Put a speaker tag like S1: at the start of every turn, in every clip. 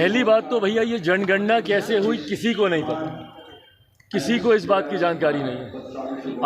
S1: पहली बात तो भैया ये जनगणना कैसे हुई किसी को नहीं पता, किसी को इस बात की जानकारी नहीं है।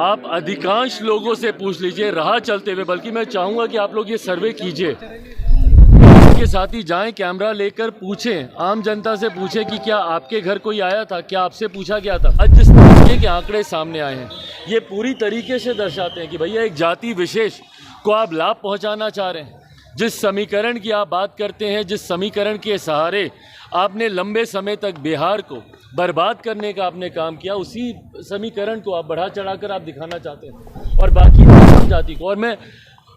S1: आप अधिकांश लोगों से पूछ लीजिए राह चलते हुए, बल्कि मैं चाहूँगा कि आप लोग ये सर्वे कीजिए, के साथ ही जाएं, कैमरा लेकर पूछें, आम जनता से पूछें कि क्या आपके घर कोई आया था, क्या आपसे पूछा गया था। आज जिस तरीके के आंकड़े सामने आए हैं ये पूरी तरीके से दर्शाते हैं कि भैया एक जाति विशेष को आप लाभ पहुंचाना चाह रहे हैं। जिस समीकरण की आप बात करते हैं, जिस समीकरण के सहारे आपने लंबे समय तक बिहार को बर्बाद करने का आपने काम किया, उसी समीकरण को आप बढ़ा चढ़ाकर आप दिखाना चाहते हैं। और बाकी तमाम जाति को, और मैं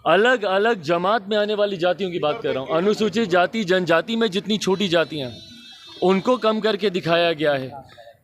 S1: अलग अलग जमात में आने वाली जातियों की बात कर रहा हूँ, अनुसूचित जाति जनजाति में जितनी छोटी जातियाँ हैं उनको कम करके दिखाया गया है,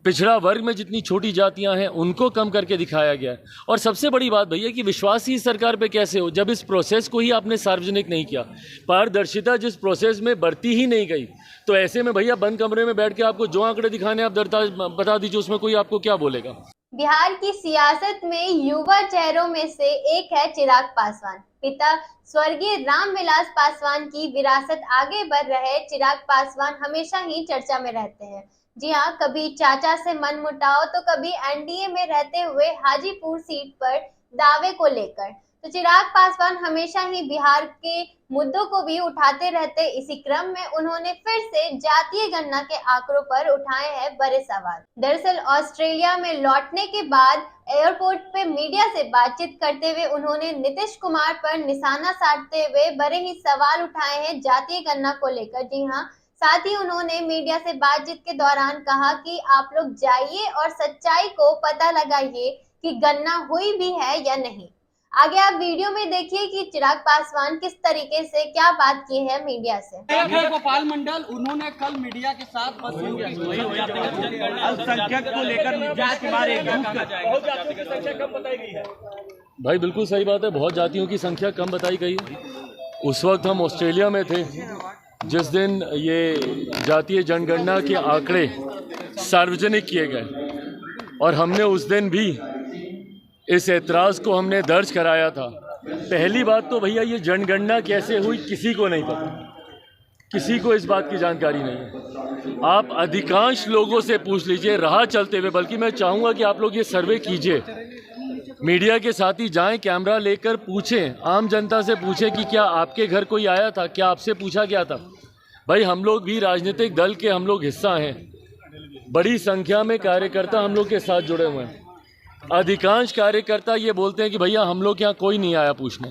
S1: पिछड़ा वर्ग में जितनी छोटी जातियां हैं उनको कम करके दिखाया गया है। और सबसे बड़ी बात भैया कि विश्वास ही सरकार पे कैसे हो जब इस प्रोसेस को ही आपने सार्वजनिक नहीं किया। पारदर्शिता जिस प्रोसेस में बढ़ती ही नहीं गई, तो ऐसे में भैया बंद कमरे में बैठ के आपको जो आंकड़े दिखाने आप बता दीजिए, उसमें कोई आपको क्या बोलेगा।
S2: बिहार की सियासत में युवा चेहरों में से एक है चिराग पासवान। पिता स्वर्गीय रामविलास पासवान की विरासत आगे बढ़ रहे चिराग पासवान हमेशा ही चर्चा में रहते हैं। जी हाँ, कभी चाचा से मनमुटाव तो कभी एनडीए में रहते हुए हाजीपुर सीट पर दावे को लेकर। तो चिराग पासवान हमेशा ही बिहार के मुद्दों को भी उठाते रहते। इसी क्रम में उन्होंने फिर से जातीय गणना के आंकड़ों पर उठाए हैं बड़े सवाल। दरअसल ऑस्ट्रेलिया में लौटने के बाद एयरपोर्ट पे मीडिया से बातचीत करते हुए उन्होंने नीतीश कुमार पर निशाना साधते हुए बड़े ही सवाल उठाए हैं जातीय गणना को लेकर। जी हाँ, साथ ही उन्होंने मीडिया से बातचीत के दौरान कहा कि आप लोग जाइए और सच्चाई को पता लगाइए कि गणना हुई भी है या नहीं। आगे आप वीडियो में देखिए कि चिराग पासवान किस तरीके से क्या बात की है मीडिया से।
S3: गोपाल मंडल उन्होंने कल मीडिया के साथ अल्पसंख्यक को लेकर
S1: भाई बिल्कुल सही बात है, बहुत जातियों की संख्या कम बताई गई है। उस वक्त हम ऑस्ट्रेलिया में थे जिस दिन ये जातीय जनगणना के आंकड़े सार्वजनिक किए गए, और हमने उस दिन भी इस ऐतराज़ को हमने दर्ज कराया था। पहली बात तो भैया ये जनगणना कैसे हुई किसी को नहीं पता, किसी को इस बात की जानकारी नहीं है। आप अधिकांश लोगों से पूछ लीजिए राह चलते हुए, बल्कि मैं चाहूँगा कि आप लोग ये सर्वे कीजिए, मीडिया के साथ ही जाएं, कैमरा लेकर पूछें, आम जनता से पूछें कि क्या आपके घर कोई आया था, क्या आपसे पूछा गया था। भाई हम लोग भी राजनीतिक दल के हम लोग हिस्सा हैं, बड़ी संख्या में कार्यकर्ता हम लोग के साथ जुड़े हुए हैं। अधिकांश कार्यकर्ता ये बोलते हैं कि भैया हम लोग यहाँ कोई नहीं आया पूछने।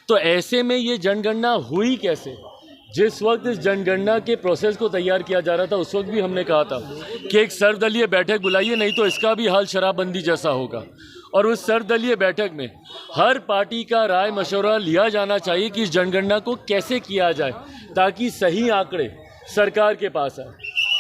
S1: तो ऐसे में ये जनगणना हुई कैसे? जिस वक्त इस जनगणना के प्रोसेस को तैयार किया जा रहा था उस वक्त भी हमने कहा था कि एक सर्वदलीय बैठक बुलाइए, नहीं तो इसका भी हाल शराबबंदी जैसा होगा। और उस सर्वदलीय बैठक में हर पार्टी का राय मशवरा लिया जाना चाहिए कि इस जनगणना को कैसे किया जाए ताकि सही आंकड़े सरकार के पास आए।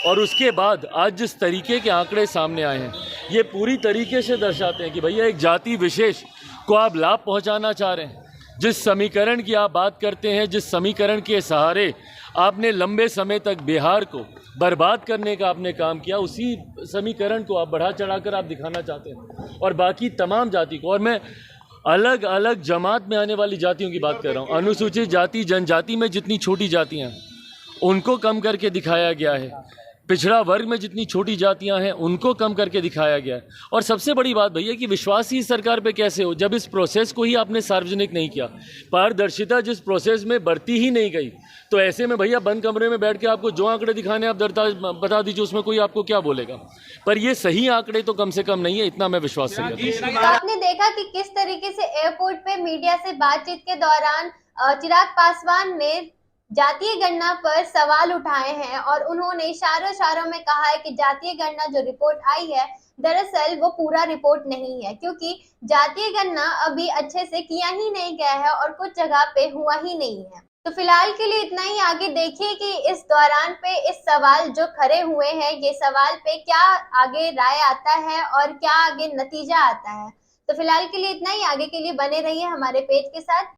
S1: और उसके बाद आज जिस तरीके के आंकड़े सामने आए हैं ये पूरी तरीके से दर्शाते हैं कि भैया एक जाति विशेष को आप लाभ पहुंचाना चाह रहे हैं। जिस समीकरण की आप बात करते हैं, जिस समीकरण के सहारे आपने लंबे समय तक बिहार को बर्बाद करने का आपने काम किया, उसी समीकरण को आप बढ़ा चढ़ाकर आप दिखाना चाहते हैं। और बाकी तमाम जाति को, और मैं अलग अलग जमात में आने वाली जातियों की बात कर रहा हूँ, अनुसूचित जाति जनजाति में जितनी छोटी जातियाँ हैं उनको कम करके दिखाया गया है, पिछड़ा वर्ग में जितनी छोटी जातियां हैं उनको कम करके दिखाया गया है। और सबसे बड़ी बात भैया कि विश्वास ही सरकार पे कैसे हो जब इस प्रोसेस को ही आपने सार्वजनिक नहीं किया। पारदर्शिता जिस प्रोसेस में बढ़ती ही नहीं गई, तो ऐसे में भैया बंद कमरे में बैठ के आपको जो आंकड़े दिखाने आप बता दीजिए, उसमें कोई आपको क्या बोलेगा। पर ये सही आंकड़े तो कम से कम नहीं है, इतना मैं विश्वास से कहता हूं।
S2: आपने देखा कि किस तरीके से एयरपोर्ट पे मीडिया से बातचीत के दौरान चिराग पासवान ने जातीय गणना पर सवाल उठाए हैं और उन्होंने इशारों में कहा है कि जातीय गणना जो रिपोर्ट आई है दरअसल वो पूरा रिपोर्ट नहीं है, क्योंकि जातीय गणना अभी अच्छे से किया ही नहीं गया है और कुछ जगह पे हुआ ही नहीं है। तो फिलहाल के लिए इतना ही। आगे देखिए कि इस दौरान पे इस सवाल जो खड़े हुए हैं ये सवाल पे क्या आगे राय आता है और क्या आगे नतीजा आता है। तो फिलहाल के लिए इतना ही। आगे के लिए बने रहिए हमारे पेज के साथ।